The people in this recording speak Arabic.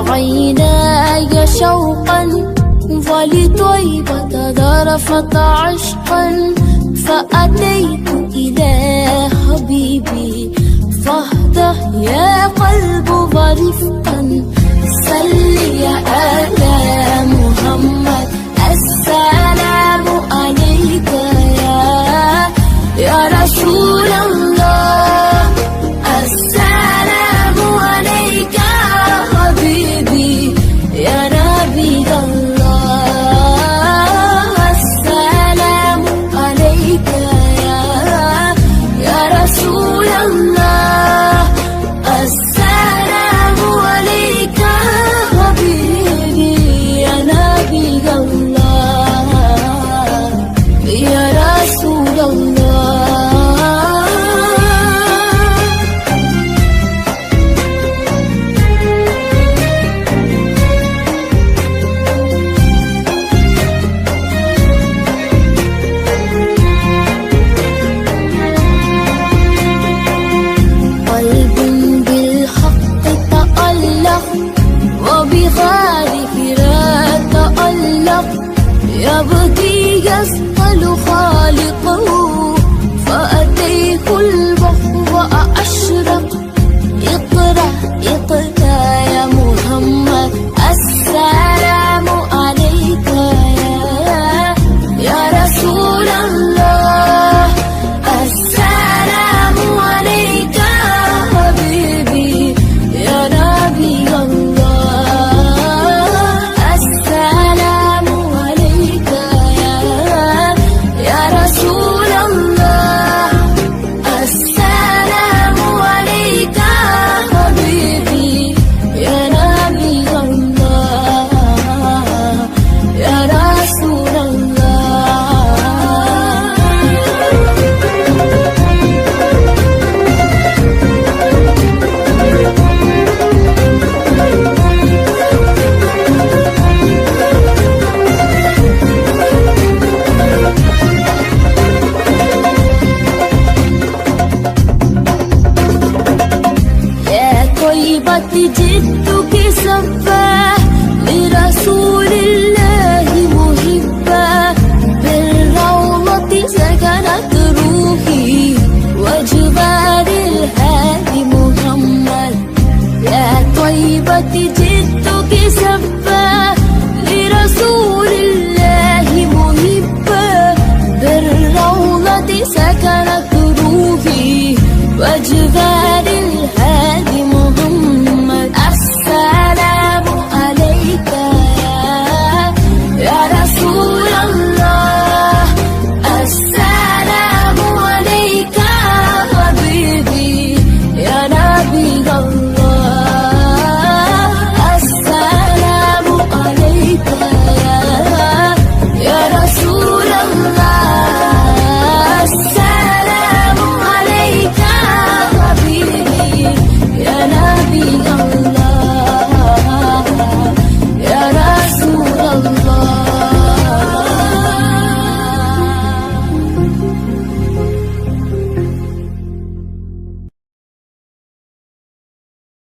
عيناي شوقا ولطيبة ذرفت عشقا فأتيت إلى حبيبي فاهدى يا قلب ورفقا صل على محمد السلام عليك يا رسول الله السلام عليك يا حبيبي يا نبي الله السلام عليك يا رسول الله السلام عليك يا حبيبي يا نبي الله يا رسول الله. وبغارك لا تألق يبكي يسأل خالقه فأتيت البحر وأشرق